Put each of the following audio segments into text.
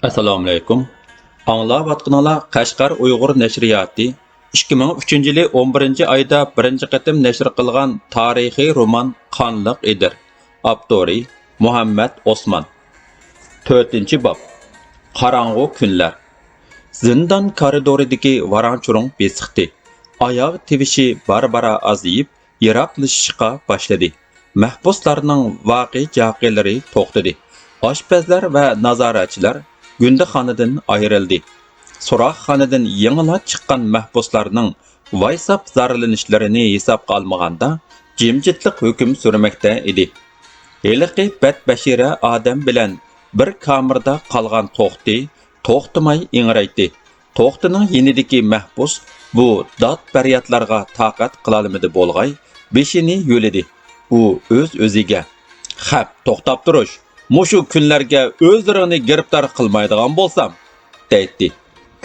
Assalomu alaykum. Anglayotganinglar Qashqar Uyg'ur nashriyati 2003 yili 11 oyda birinchi qatim nashr qilgan tarixiy roman Qonliq edir. Avtori Muhammad Osman. 4-bob. Qarang'u kunlar. Zindon koridoridagi varanchurung besiqdi. Oyoq tivishi barbara aziyib, yiroqlashishga boshladi. Mahbuslarning voqea-voqealari to'xtadi. Oshpazlar va nazoratchilar Gündəxanadan ayrıldı. So'roqxonadan yangila chiqqan mahbuslarning vaysab zararlanishlarını hisobga olmaganda jimjitlik hukm surmoqda edi. Heliqi badbashira odam bilan bir kamerda qolgan to'xtamay ingraydi. To'xtining yinidagi mahbus bu dod faryodlarga taqat qila olmadi bo'lg'ay, beshini yo'lidi. U o'z-o'ziga: "Xap, to'xtab turish. Mushu kunlarga o'zlarini giribtar qilmaydigan bo'lsam", deydi.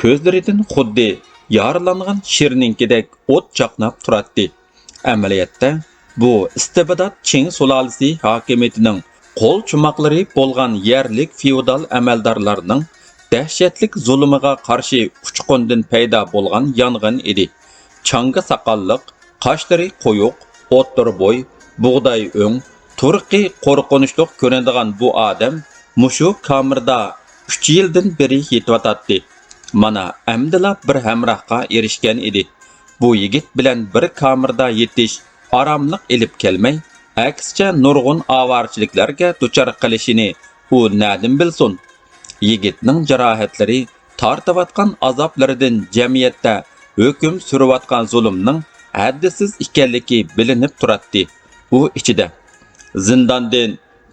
Ko'zlaridan xuddi yaralangan sherninkidek o't chaqnab turadi. Amaliyotda bu istibdod Qing sulolasi hokimiyatining qo'l chumoqlari bo'lgan yerlik feodal amaldorlarning dahshatlik zulmiga qarshi uchqundan paydo bo'lgan yong'in edi. Changa saqolliq, qoshlari qo'yuq, o'ttir bo'y, bug'doy o'ng, turqi qo'rqinchli ko'rinadigan bu odam mushu kamerda 3 yildan beri yetyotadi. Mana amdila bir hamrohga erishgan edi. Bu yigit bilan bir kamerda yetish oromlik elib kelmay, aksicha nurg'un avorchiliklarga duchor qilishini u nadim bilsin. Yigitning jarohatlari tortayotgan azoblaridan jamiyatda hukm surayotgan zulmning haddisiz ekanligi bilinib turadi. U ichida zindondan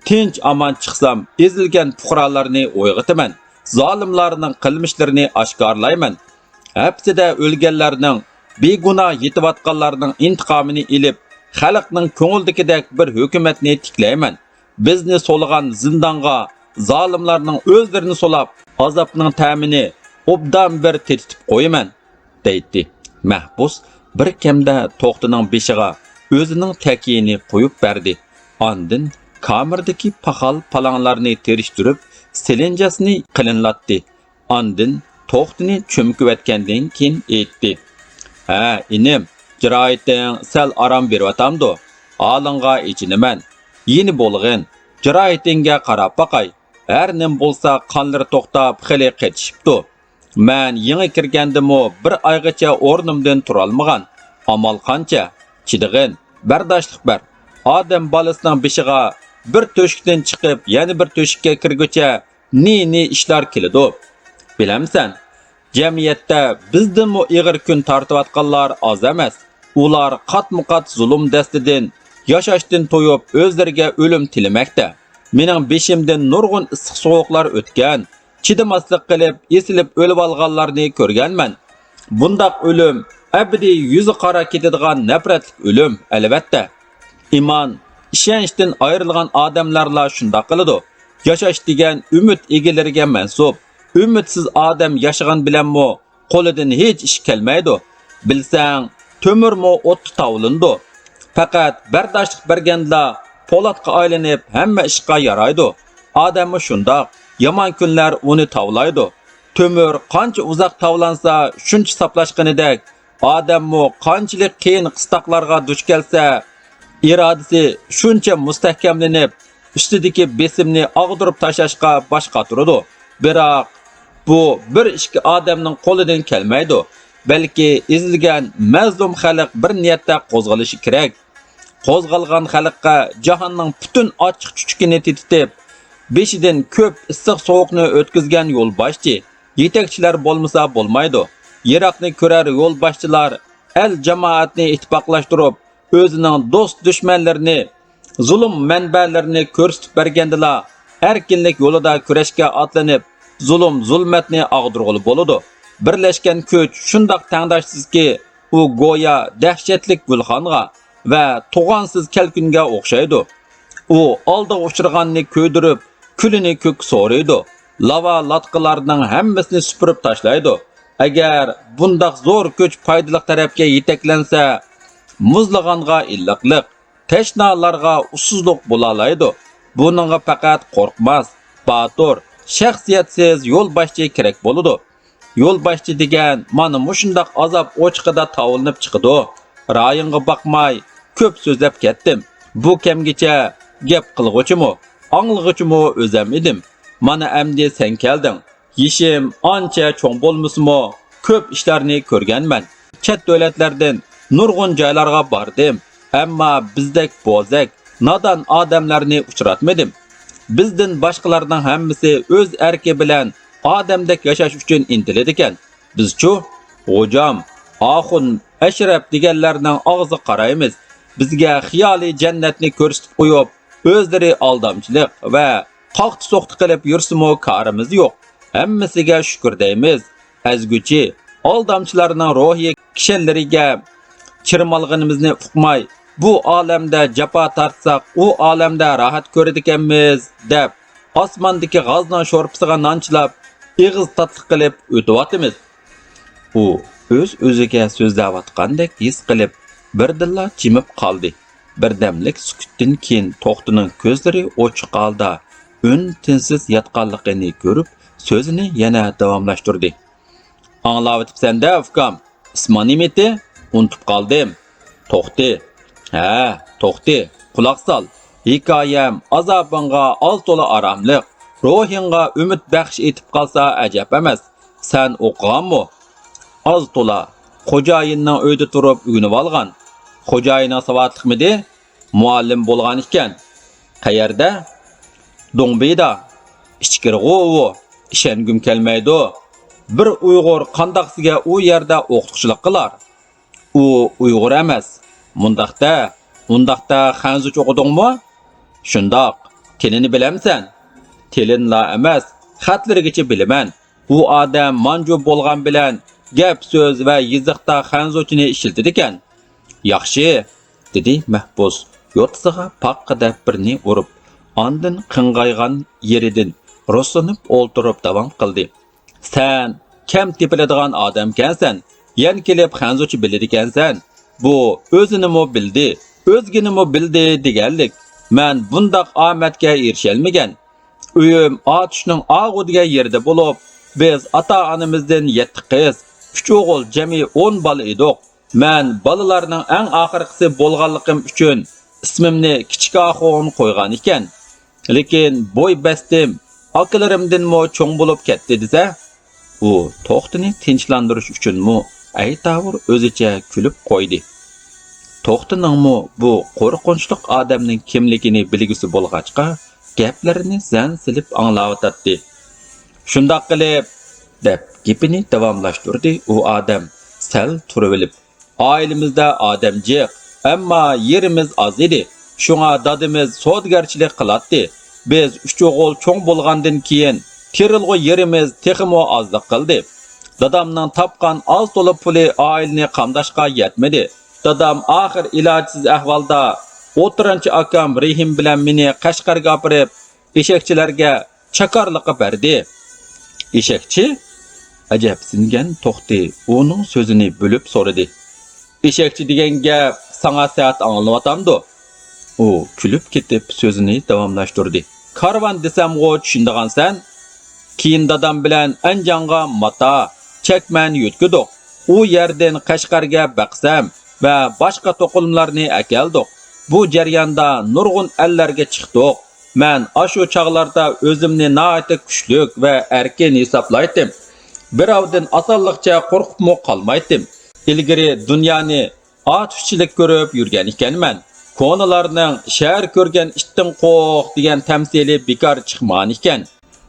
tinch amon chiqsam ezilgan fuqarolarni o'yg'itaman, zolimlarning qilmishlarini oshkorlayman, hapsida o'lganlarning begunoh yetayotganlarning intiqomini ilib xalqning ko'ngildagidek bir hukumatni tiklayman. Bizni so'lg'an zindonga zolimlarning o'zlarini so'lab azobning ta'mini obdan bir tetitib qo'yaman, deydi. Mahbus bir kamda to'xtining beshiga o'zining takiyini qo'yib berdi. Andın kamerdagi paxal palanglarni terishtirib, silinjasini qilinlatdi. Andın to'xtini cho'mkivatgandan keyin aytdi: "Ha, inim, jiroating sal aram beryotamdi. Alingga ichinaman. Yeni bo'lg'in. Jiroatingga qarab baqay. Har nim bo'lsa qonlari to'xtab, xili qetishibdi. Men yangi kirgandimmo bir oygacha o'rnimdan tura olmagan. Amal qancha? Chidig'in, bardoshlik ber. Odam balasining beshiga bir to'shikdan chiqib, yana bir to'shikka kirguncha ne ishlar keladi. Bilamsan, jamiyatda bizdan mo ig'ir kun tortayotganlar oz emas. Ular qatmuqat zulm dastidan, yashashdan to'yib o'zlariga o'lim tilamoqda. Mening beshimdan nurg'un issiq sovuqlar o'tgan, chidamaslik qilib, esilib o'lib olganlarni ko'rganman. Bundaq o'lim abadiy yuzi qora ketadigan nafratlik o'lim, albatta. İman, ishonchdan ayrilgan odamlarla shunda qiladi. Yashash degan umid egalariga mansub. Umidsiz odam yashagan bilanmo qo'lidan hech ish kelmaydi. Bilsang, to'mirmo o'tni tavlindi. Faqat bardoshlik berganda po'latga aylanib hamma ishga yaraydi. Odammi shundoq, yomon kunlar uni tavlaydi. To'mir qancha uzoq tavlansa, shuncha saplashganidek, odammo qanchalik qiyin qistoqlarga duch kelsa, irodasi shuncha mustahkamlanib, ustidagi besimni og'dirib tashlashga bosh qotiradi. Biroq bu bir ishki odamning qo'lidan kelmaydi. Balki ezilgan mazlum xalq bir niyatda qo'zg'alishi kerak. Qo'zg'algan xalqqa jahonning butun ochiq chuchukini tetitib, beshidan ko'p issiq sovuqni o'tkazgan yo'lboshchi, yetakchilar bo'lmasa bo'lmaydi. Yiroqni ko'rar yo'lboshchilar el jamoatni ittifoqlashtirib, o'zining do'st dushmanlarini, zulm manbalarini ko'rsatib bergandila, erkinlik yo'lida kurashga otlanib, zulmatni og'dirg'ili bo'ladi. Birlashgan kuch shundoq tangdoshsizki, u go'yo dahshatlik gulxonga va tug'onsiz kalkunga o'xshaydi. U oldiga uchirganni ko'ydirib, kulini ko'k so'raydi. Lava latqalarning hammasini supurib tashlaydi. Agar bundaq zo'r kuch foydali tarafga yetaklansa, muzlag'anga illiqlik, tashnalarga usuzlik bo'la oladi. Buningga faqat qo'rqmas, batur, shaxsiyatsiz yo'lboshchi kerak bo'ladi. Yo'lboshchi degan mana mushundaq azob o'chqida tovulinib chiqidi. Rayonga boqmay ko'p so'zlab ketdim. Bu kamgacha gap qilg'uchimi, anglag'uchimi o'zim edim. Mana endi sen kelding. Yishim ancha cho'ng bo'lmasmi, ko'p ishlarni ko'rganman. Chet davlatlardan nurg'un joylarga bordim. Ammo bizdek bozak, nodon odamlarni uchratmadim. Bizdan boshqalarning hammasi o'z erki bilan odamdek yashash uchun intiladi ekan. Bizchu Xo'jam, Axun, Ashraf deganlarning og'zi qaraymiz. Bizga xiyoliy jannatni ko'rsatib qo'yib, o'zlari aldamchilik va qoqti-so'qti qilib yursimi karimiz yo'q. Hammasiga shukr deymiz. Azguchi aldamchilarning ruhiy kishilariga chirmalg'inimizni uqmay, bu olamda jafo tortsak, u olamda rohat ko'radiganmiz deb osmondagi g'aznon sho'rpisiga nonchilab, ig'iz tatliq qilib o'tyapmiz. U o'z-o'ziga so'zlayotgandek his qilib, birdilla jimib qoldi. Birdamlik sukutdan keyin To'xtining ko'zlari ochiq holda un-tinsiz yotganligini ko'rib, so'zini yana davomlashtirdi. Anglayotibsan-da, ukam. Ismi nimati? Unutib qoldim. To'xti. Ha, To'xti, quloq sol. Hikoyam azobingga oz to'la aromlik, ruhingga umid baxsh etib qolsa ajab emas. Sen o'qiganmi? Az to'la xo'jayinning uyda turib o'rganib olgan. Xo'jayini savodliqmidi? Muallim bo'lgan ekan. Qayerda? Dongbeyda. Ichkirg'u, ishongim kelmaydi. Bir Uyg'ur qandoqsiga u yerda o'qituvchilik qilar. U Uyg'ur emas. Undaqda xanzuch o'qidingmi? Shundoq. Tilini bilamsan? Tilinla emas, xatlarigacha bilaman. U odam manju bo'lgan bilan gap so'z va yiziqda xanzuchini ishiltidi ekan. Yaxshi, dedi mahbus. Yo'tsig'a paqqada birni urib, ondan qing'aygan yeridan roslanib o'ltirib davom qildi. Sen kam tepiladigan odamkansan. Yan kelib xanzuchi biladigansan. Bu o'zinimi bildi, o'zginimi bildi deganlik. Men bundaq omadga erishalmagan. Uyim otishning og'udiga yerda bo'lib, biz ota-onamizdan 7 qiz, 3 o'g'il, jami 10 bola edik. Men bolalarning eng oxirgisi bo'lganligim uchun ismimni Kichik Axun qo'ygan ekan. Lekin bo'y bastim, akalarimdan cho'ng bo'lib ketdi desa, u To'xtini tinchlantirish uchunmi aytavur o'zicha kulib qo'ydi. To'xtiningmi bu qo'rqinchli odamning kimligini bilgisi bo'lg'achqa, gaplarini zan silib anglayotdi. Shundoq qilib, deb gapini davomlashtirdi u odam. Sal turib olib, oilamizda odamjiq, ammo yerimiz oz edi. Shunga dadimiz savdogarchilik qiladi. Biz 3 o'g'il cho'ng bo'lgandan keyin terilg'u yerimiz texmo ozlik qildi. Dadamning topgan oz to'la puli oilani qamdashga yetmedi. Dadam oxir ilojsiz ahvolda o'tiranchi akam Rehim bilan meni Qashqarga olib, eshakchilarga chakorliqqa berdi. Eshakchi? Ajabsingan To'xti uning so'zini bo'lib so'radi. Eshakchi degan gap sana saat anglayotamdi. U kulib ketib so'zini davomlashtirdi. Karvon desamg'o tushundigansan? Keyin dadam bilan Anjonga mata, chakman yutkidik. U yerdan Qashqarga baqsam va boshqa to'qilmalarni akeldik. Bu jarayonda nurg'un ellarga chiqdik. Men ashu chog'larda o'zimni nihoyat kuchlik va erkin hisoblaydim. Birovdan osonlikcha qo'rqibmi qolmaydim. Ilgari dunyoni otishchilik ko'rib yurgan ekanman. Ko'nalarning shahar ko'rgan ittin qo'q degan tamsili bekor chiqmagan ekan.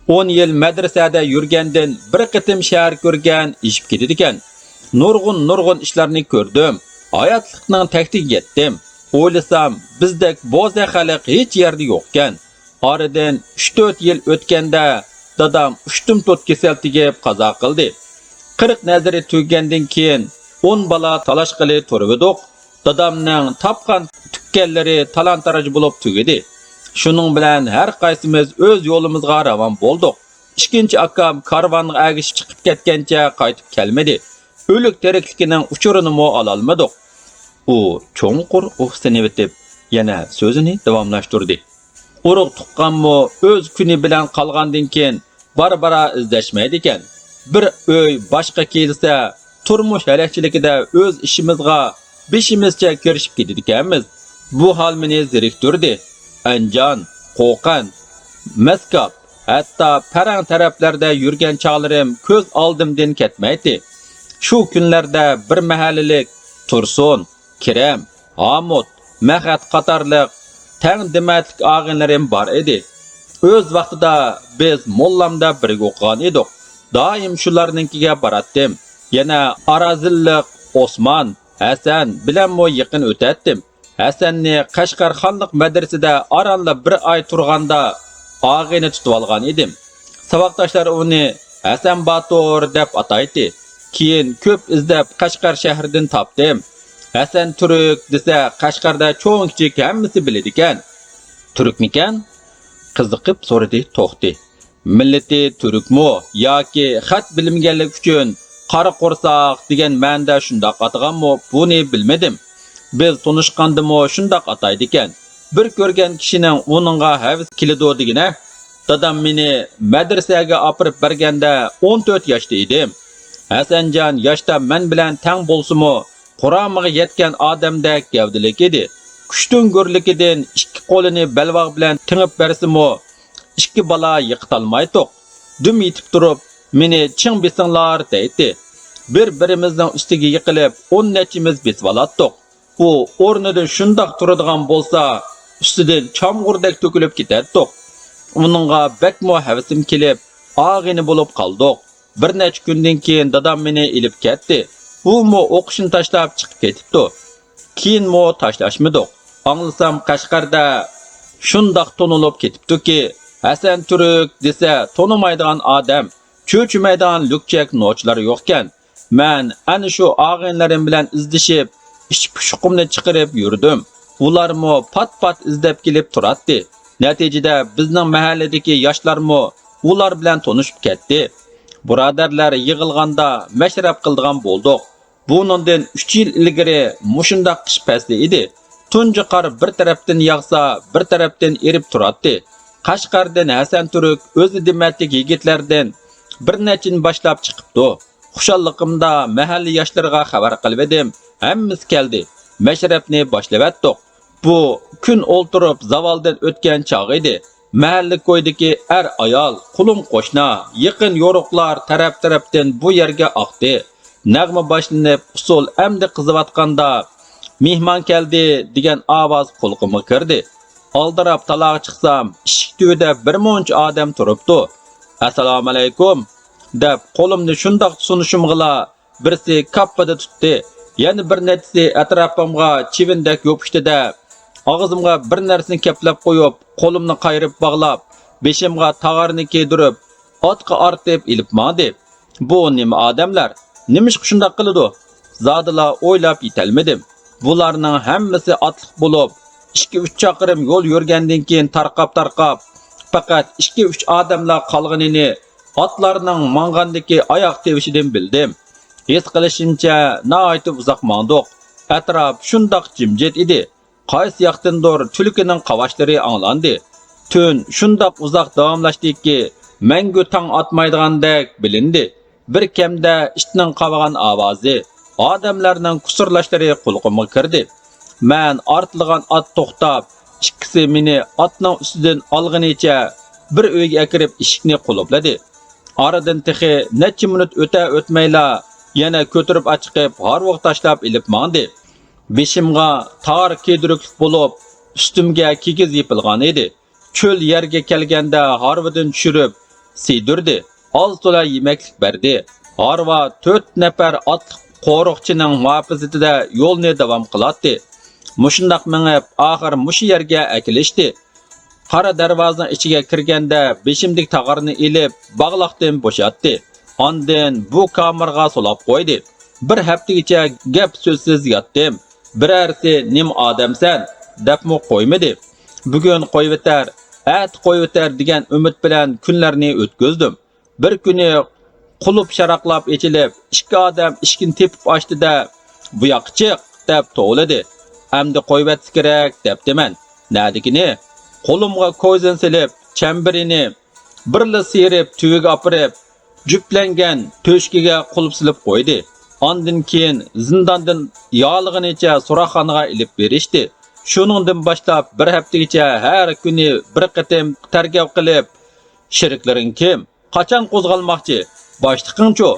10 yil madrasada yurgandan bir qitim shahar ko'rgan ishib ketdi ekan. Nurg'un ishlarni ko'rdim. Hayotlikning taktiga yetdim. O'ylasam, bizdek bo'za xalq hech yerda yo'q ekan. Oradan 3-4 yil o'tganda dadam 3-4 kasal tegib qazo qildi. 40 nazari tugagandan keyin 10 bola talash qilib turibdik. Dadamning topgan tukkanlari talon-taroj bo'lib tugadi. Shuning bilan har qaysimiz o'z yo'limizga ravon bo'ldik. Ikkinchi akam karvonga agishib chiqib ketgancha qaytib kelmadi. O'lik tirikligining uchurini mo ola olmadik. U cho'nqur o'xsinib etib, yana so'zini davomlashtirdi. Urug' tuqqanmi o'z kuni bilan qolgandan keyin bara izlashmaydi ekan. Bir uy boshqa kelsa, turmush halakchiligida o'z ishimizga beshimizcha kirishib ketdi ekanmiz. Bu hol meni zeriktirdi. Anjan, Qo'qon, Maskab, hatto Parang taraflarda yurgan chog'larim ko'z oldimdan ketmaydi. Shu kunlarda bir mahallalik Tursun, Kiram, Hamut, Mahat qatorliq tang dematlik og'inlarim bor edi. O'z vaqtida biz mollamda birga o'qigan edik. Doim shularninkiga boratdim. Yana Arazillik Osman, Hasan bilan mo yaqin o'tatdim. Hasanni Qashqar xonlik madrasada aranla bir oy turganda og'ini tutib olgan edim. Saboqdoshlar uni Hasan Batur deb ataydi. Keyin ko'p izlab Qashqar shahridan topdim. Hasan Turk desa Qashqarda cho'ng kichik hammasi biladi ekan. Turkmikan? Qiziqib so'radi To'xti. Millati turkmi yoki xat bilmaganlik uchun qora qo'rsoq degan ma'noda shundoq ataganmi, buni bilmadim. Biz tunishqandimi shundoq ataydi ekan. Bir ko'rgan kishining uningga havas keladi degina. Dadam meni madrasaga olib berganda 14 yoshda edim. Hasanjon yoshda men bilan tang bo'lsa-mu, Qur'onga yetgan odamdek gavdalik edi. Kuchtung go'rligidan ikki qo'lini balvoq bilan tingib bersa-mu, ikki bala yiqitolmaydiq. Dum yetib turib, meni ching besinglar deydi. Bir-birimizning ustiga yiqilib, 10 nechimiz besib olatdiq. U o'rnidan shundoq turadigan bo'lsa, ustidan chamg'urdek to'kilib ketadi. Uningga bakmo havasim kelib, og'ini bo'lib qoldik. Bir necha kundan keyin dadam meni ilib ketdi. U mo o'qishni tashlab chiqib ketibdi. Keyin mo tashlashmidik. Anglasam Qashqarda shundoq tonilib ketibdi-ki, Hasan Turk desa tonimaydigan odam, cho'chimaydigan lukchak nochlar yo'qkan. Men ana shu og'inlarim bilan izlashib, ish pushuqimni chiqarib yurdim. Ular mo pat izlab kelib turadi. Natijada bizning mahalladagi yoshlarmo ular bilan tanishib ketdi. Birodarlar yig'ilganda mashrab qildigan bo'ldik. Buningdan 3 yil ilgari mushundaq qish fasli edi. Tunji qor bir tarafdan yog'sa, bir tarafdan erib turadi. Qashqardan Hasan Turk o'zi dematlik yigitlardan bir nechin boshlab chiqibdi. Xushalliqimda mahalliy yoshlarga xabar qilib edim. Hammasi keldi. Mashrabni boshlavatdik. Bu kun o'ltirib zavoldan o'tgan chog' edi. Mahalla ko'ydagi ayol, qulum qo'shna, yaqin yo'riqlar taraf-tarafdan bu yerga oqdi. Nag'ma boshlanib, usul amdi qizivatganda mehmon keldi degan ovoz qulqimga kirdi. Oldirab taloq chiqsam, eshik tubida bir muncha odam turibdi. Assalomu alaykum deb qo'limni shundoq sunishimg'ila birsi kappada tutdi. Yana bir nechasi atrofimga chivindak yopishdi-da, og'zimga bir narsani keplab qo'yib, qo'limni qayrib bog'lab, beshimga tag'arni kiydirib, otga ortib ilib mandi. Bu nima odamlar? Nimish shundoq qiladi? Zodila o'ylab yetolmadim. Bularning hammasi otliq bo'lib, 2-3 chaqirim yo'l yurgandan keyin tarqab faqat 2-3 odamlar qolganini otlarning mang'andagi oyoq tevishidan bildim. His qilishimcha, nihoyat uzoq mandiq. Atrof shundoq jimjit edi. Qaysi yoqdandir tulkining qavashlari anglandi. Tun shundoq uzoq davomlashdiki, mangu tong otmaydigandek bilindi. Bir kamda itning qavagan ovozi, odamlarning kusurlashlari qulqimga kirdi. Men ortilgan ot to'xtab, ikkisi meni otning ustidan olg'inicha bir uyga kirib eshikni qulfladi. Oradan texi necha minut o'tmayla yana ko'tirib ochiqib, harvoq tashlab ilib mandi. Beshimga tar kiydiriklik bo'lib, ustimga kigiz yepilgan edi. Cho'l yerga kelganda harvadan tushirib, siydirdi. Oz-to'la yemaklik berdi. Harva 4 nafar otliq qo'riqchining muhofazatida yo'lni davom qiladi. Mushundaq mengib, oxir mush yerga akilishdi. Qora darvozaning ichiga kirganda beshimlik tag'arni ilib, bog'loqdan bo'shatdi. Ondan bu kamerga solab qo'ydi. Bir haftagacha gap so'zsiz yotdim. Birarsi nim odamsan debmi qo'ymadi. Bugun qo'yvetar, at qo'yvetar degan umid bilan kunlarni o'tkazdim. Bir kuni qulub sharaqlab echilib, 2 odam ishkin tepib ochdi-da, "Bu yoqqa chiq" deb to'g'ladi. "Endi qo'yvat kerak" debdiman. Nadigini qo'limga ko'zin silib, chambirini birli serib tüviga apirib, jüplengen töşkiga qulp silib qo'ydi. Ondan keyin zindondan yolg'inicha so'roqxonaga ilib berishdi. Shuningdan boshlab bir haftagacha har kuni bir qatim targib qilib, sheriklaring kim? Qachon qo'zg'almoqchi? Boshliqing-chu?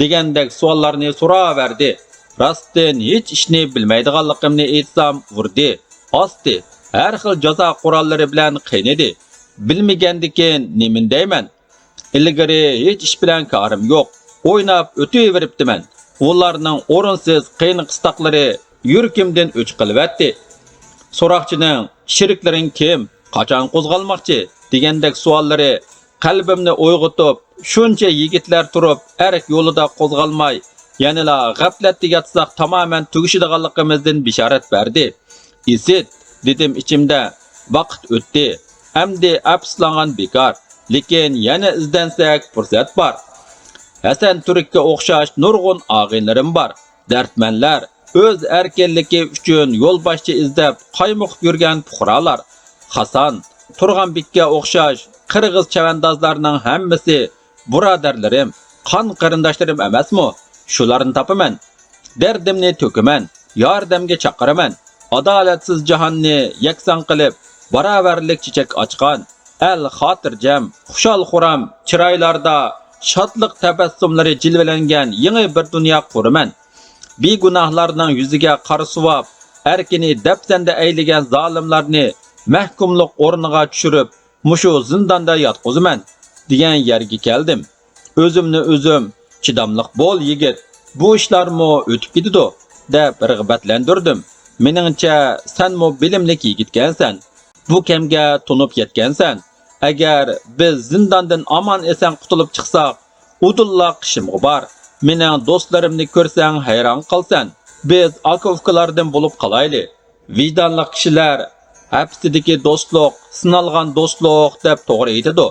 Degandek savollarni so'raverdi. Rostdan hech ishni bilmaydiganligimni aytsam urdi, osdi. Har xil jazo qurollari bilan qiynadi. Bilmagandikin nima deyman? Ilgari hech ish bilan ko'rim yo'q. O'ynab o'taveribdiman. Ularning o'rinsiz qiyin-qistoqlari yurkimdan o'ch qilibdi. So'roqchining sheriklaring kim? Qachon qo'zg'almoqchi? Degandek savollari qalbimni o'yg'itib, shuncha yigitlar turib, erk yo'lida qo'zg'almay, yanila g'aflatga yatsak tamoman tugishadiganligimizdan bishorat berdi. Isit, dedim ichimda, vaqt o'tdi. Hamdi afsuslangan bekor, lekin yana izdansak fursat bor. Hasan Turkka o'xshash nurg'un og'inlarim bor. Dardmanlar, o'z erkinligi uchun yo'lboshchi izlab qaymoqib yurgan fuqarolar. Hasan Turg'anbekka o'xshash qirg'iz chavandozlarning hammasi birodarlarim, qon qarindoshlarim emasmi? Shularni topaman. Dardimni to'kaman, yordamga chaqiraman. Adolatsiz jahonni yakson qilib, barobarlik chechak ochgan, al xotirjam, xushol-xuram chiroylarda shodlik tabassumlari jilvalangan yangi bir dunyo quraman. Begunohlarning yuziga qora suvab, erkini dafsanda aylagan zolimlarni mahkumlik o'rniga tushirib, mushu zindonda yotqizaman degan yerga keldim. O'zimni o'zim chidamliq bo'l yigit, bu ishlarmi o'tib ketdi deb rag'batlantirdim. Meningcha senmi bilimli yigitkansan. Bu kamga tunib yetgansan. Agar biz zindondan omon esan qutulib chiqsak, udulla qishimg'i bor. Mening do'stlarimni ko'rsang hayron qolsan. Biz aka-ukalardan bo'lib qolayli. Vijdonli kishilar hapsidagi do'stlik, sinalgan do'stlik deb to'g'ri aytadi.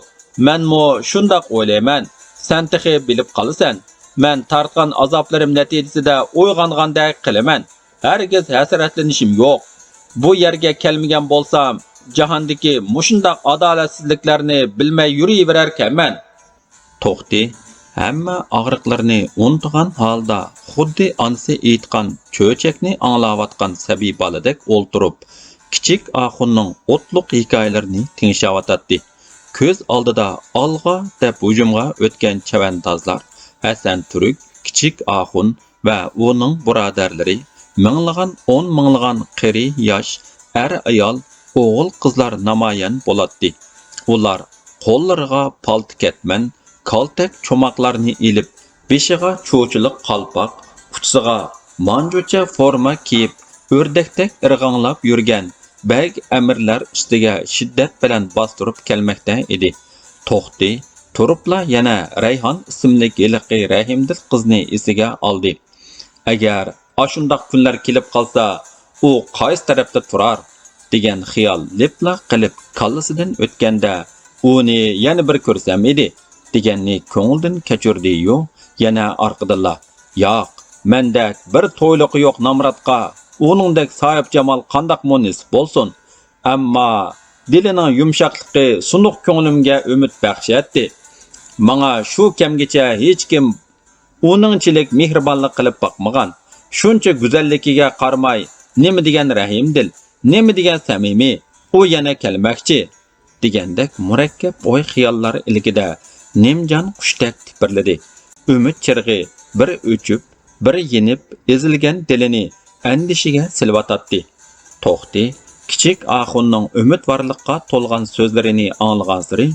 Menmi shundoq o'ylayman. Sen texi bilib qolasan. Men tortgan azoblarim natijasida uyg'ongandek qilaman. Hargiz hasratlanishim yo'q. Bu yerga kelmagan bo'lsam, jahondagi mushundoq adolatsizliklarni bilmay yuraverarkanman. To'xti, hamma og'riqlarni unutgan holda xuddi onasi aytgan cho'chakni anglayotgan sabiy boladek o'ltirib, kichik Axunning o'tliq hikoyalarini tingshayotdi. Ko'z oldida olg'a deb hujumga o'tgan chavandozlar Hasan Turk, kichik Axun va uning birodarlari minglagan, 10 minglagan qari yosh ayol, o'g'il qizlar namoyon bo'ladi. Ular qo'llariga palti ketman, kaltak cho'moqlarni ilib, beshiga cho'chilik qalpoq, quchisiga manjucha forma kiyib, o'rdakdek irg'anglab yurgan bag amirlar ustiga shiddat bilan bostirib kelmoqda edi. To'xti, turibla yana Rayhon ismli yiliqi rahimdil qizni esiga oldi. Agar ashundoq kunlar kelib qolsa, u qaysi tarafda turar degan xiyol lipla qilib kallasidan o'tganda, uni yana bir ko'rsam edi deganni ko'ngildan kechirdi-yu, yana orqadilla, yo'q, mendak bir to'yliqi yo'q Namratqa uningdek sohib jamol qandoq munisib bo'lsin. Ammo dilining yumshoqligi sunuq ko'nglimga umid baxsh etdi. Menga shu kamgacha hech kim uningchilik mehribonlik qilib boqmagan. Shuncha go'zalligiga qarmay, nima degan rahimdil, nima degan samimiy, u yana kelmoqchi degandek murakkab o'y xiyollar ilgida nimjon qushdek tipirladi. Umid chirg'i bir o'chib, bir yenib, ezilgan dilini andishiga silvatadi. To'xti, kichik Axunning umidvorlikqa to'lgan so'zlarini anglagan siri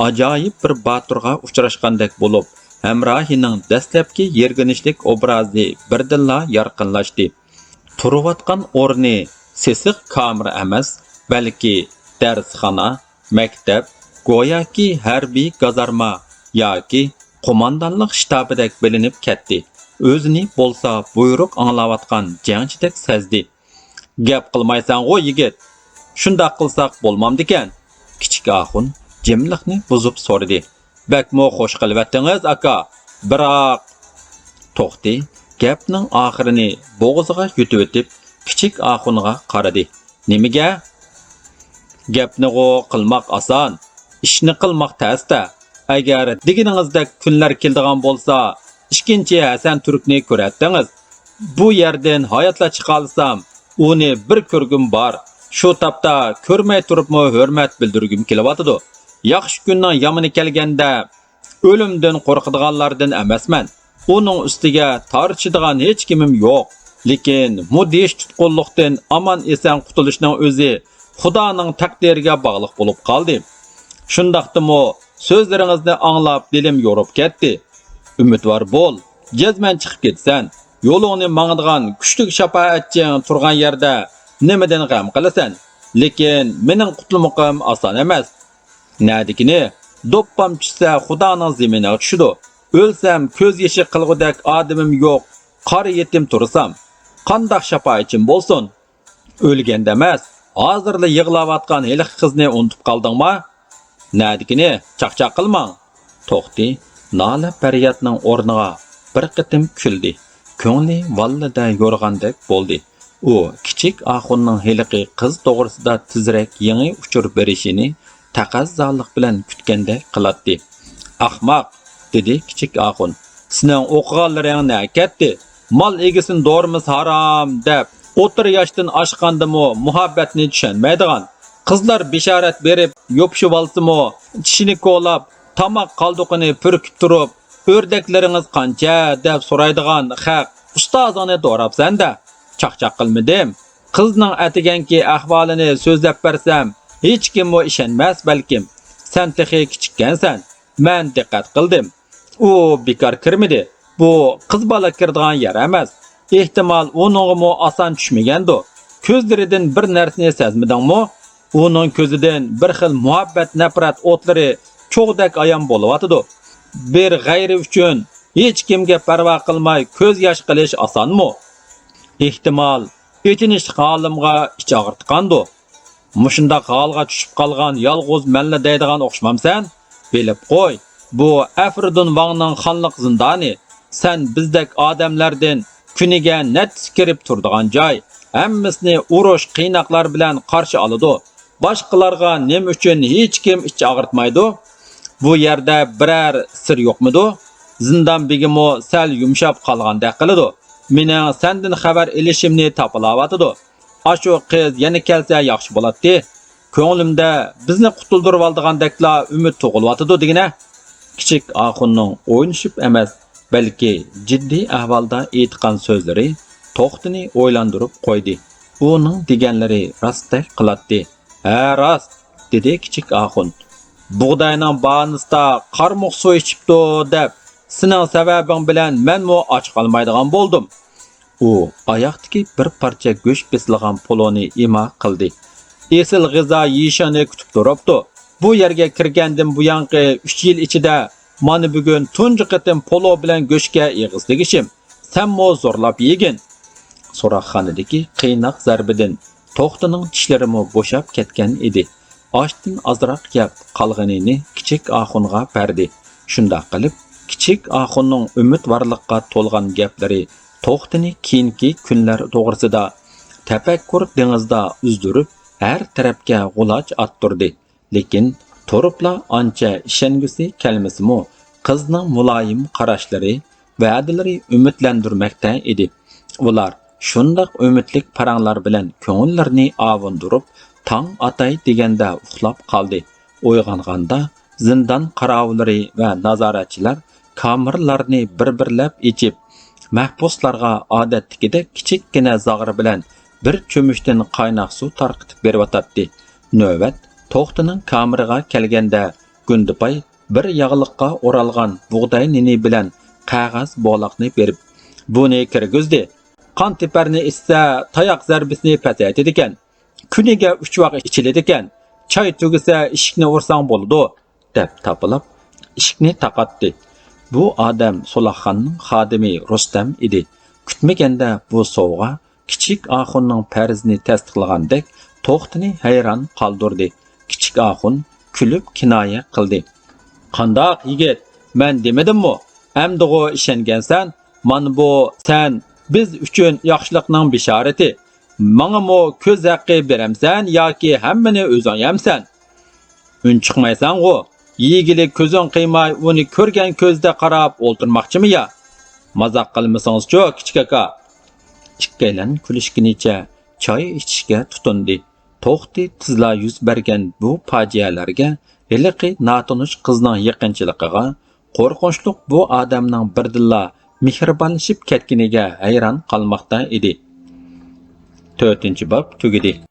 ajoyib bir baturga uchrashgandek bo'lib, hamrohining dastlabki yerginishlik obrazi birdilla yorqinlashdi. Turayotgan o'rni sesiq kamera emas, balki darsxona, maktab, go'yoki harbiy gazarma yoki qo'mondonlik shtabidek bilinib ketdi. O'zini bo'lsa buyruq anglayotgan jangchidek sezdi. Gap qilmaysan-g'o yigit. Shundoq qilsak bo'lmamdikan? Kichik Axun jimliqni buzib so'radi. Bakmo xo'sh qilvatdingiz aka. Biroq to'xti, gapning oxirini bo'g'ziga yutib o'tib, kichik Axunga qaradi. Nimaga? Gapni qilmoq oson, ishni qilmoq tasda. Agar deginingizdak kunlar keldigan bo'lsa, ikkinchi Hasan Turkni ko'ratdingiz. Bu yerdan hayotla chiqalsam, uni bir ko'rgim bor. Shu tapda ko'rmay turibmi hurmat bildirgim kelyapti. Yaxshi kunning yomoni kelganda o'limdan qo'rqadiganlardan emasman. Uning ustiga tarchadigan hech kimim yo'q. Lekin mudish tutqunlikdan aman esan qutulishning o'zi Xudoning taqdiriga bog'liq bo'lib qoldi. Shundaqdimi so'zlaringizni anglab dilim yorib ketdi. Umidvor bo'l, jazman chiqib ketsan. Yo'lingni mangadigan kuchli shafaatching turgan yerda nimadan g'am qilasan? Lekin mening qutulmoqim oson emas. Nadikini doppam tushsa Xudoning zeminiga tushdi. O'lsam ko'z yeshi qilg'udak odamim yo'q. Qari yetim tursam, qandoq shafaatchim bo'lsin? O'lganda emas, hozirda yig'layotgan heliq qizni unutib qoldingmi? Nadikini chaqchaq qilmang. To'xti, nola faryodning o'rniga bir qitim kuldi. Ko'ngli vallada yo'rgandek bo'ldi. U kichik Axunning heliqi qiz to'g'risida tizrak yangi uchur berishini taqazzoliq bilan kutgandek qiladi. Ahmoq, dedi kichik Axun. Sening o'qiganlaring ne ketdi? Mal egisin doğrimiz haram deb, o'tir yoshdan oshqandimi muhabbatni tushunmaydigan. Qizlar bishorat berib, yopishib olsimi, tishini ko'lab, tamoq qalduqini purkib turib, o'rdaklaringiz qancha deb so'raydigan haq ustozini do'rabsan-da. Chaqchaq qilmadim. Qizning atiganki ahvolini so'zlab bersam, hech kim o ishonmas balkim. Sen texi kichikkansan. Men diqqat qildim. U bekor kirmidi. Bu qiz bola kirdigan yer emas. Ehtimol uningmi oson tushmagandi. Ko'zlaridan bir narsani sezmidingmi? Uning ko'zidan bir xil muhabbat nafrat o'tlari cho'g'dak ayon bo'lyapti. Bir g'ayri uchun hech kimga parvo qilmay ko'z yosh qilish osonmi? Ehtimol o'chinish holimga ich og'irtqandi. Mushunda holga tushib qolgan yolg'iz menla deydigan o'xshamamsan? Bilib qo'y, bu Afridun Vangning xonliq zindoni. Sen bizdek odamlardan kuniga net kirib turadigan joy. Hammasini urush qiynoqlar bilan qarshi oladi. Boshqalarga nima uchun hech kim ich og'irtmaydi? Bu yerda biror sir yo'qmidi? Zindon begimi sal yumshab qolgandek qiladi. Mening sendan xabar elishimni topilayotdi. Ashu qiz yana kelsa yaxshi bo'ladi. Ko'nglimda bizni qutuldirib oldigandekla umid tug'ilyotdi degina. Kichik Axunning o'ynashib emas, balki jiddiy ahvolda aytgan so'zlari To'xtini o'ylantirib qo'ydi. Uning deganlari rostdek qiladi. "Ha, rost", dedi kichik Axun. "Bug'doyning banisida qarmoq suv ichibdi deb, sening sababing bilan menmo och qolmaydigan bo'ldim." U oyoqdagi bir parcha go'sht besilgan poloni ima qildi. Esil g'izo yeyishini kutib turibdi. Bu yerga kirgandan buyanqi 3 yil ichida mana bugun tunji qitim polo bilan go'shtga eg'iz tegishim. Senmo zo'rlab yegin. So'roqxonadagi qiynoq zarbidan To'xtining tishlarimi bo'shab ketgan edi. Oshdan ozroq yeb qolganini kichik Axunga berdi. Shunda qilib, kichik Axunning umidvorlikqa to'lgan gaplari To'xtini keyingi kunlar to'g'risida tafakkur dengizda uzdirib, har tarafga g'ulach attirdi. Lekin turibla ancha ishongusi kelmasimi, qizning muloyim qarashlari, va'dalari umidlantirmoqda edi. Ular shundoq umidlik paranglar bilan ko'ngillarni avundirib, tong atay deganda uxlab qoldi. Uyg'onganda zindon qarovulari va nazoratchilar kamerlarni bir-birlab ichib, mahbuslarga odatdagidek kichikkina zag'ir bilan bir cho'mishdan qaynoq suv tarqitib beryotdi. Navbat To'xtining kameraga kelganda Gundipay bir yog'liqqa o'ralgan bug'doy nini bilan qog'oz bo'loqni berib, "Buni kirgizdi. Qon teparni issa tayoq zarbisini pasaytadi ekan. Kuniga 3 vaqt ichiladi ekan. Choy tugisa eshikni ursang bo'ladi", deb topilib, eshikni taqatdi. Bu odam Sulaxonning xodimi Rustam edi. Kutmaganda bu sovg'a kichik Axunning farzini tasdiqlagandek To'xtini hayron qoldirdi. Kichik Axun kulib kinoya qildi. "Qandoq yigit, men demadimmi? Amdigo ishongansan? Mana bu sen biz uchun yaxshilikning bishorati. Menga ko'z haqqi beramsan yoki hammani o'zing yamsan? Un chiqmaysan-ku. yegili ko'zing qiymay uni ko'rgan ko'zda qarab o'ltirmoqchimi ya? Mazoq qilmasangiz-chu, kichik aka. Ikkalan kulishgunicha choy ichishga tutindi. To'xti tizla yuz bergan bu fojialarga, heliqi notanish qizning yaqinchiligiga, qo'rqinchliq bu odamning birdilla mehribonlashib ketganiga hayron qolmoqda edi. 4-bob tugidi.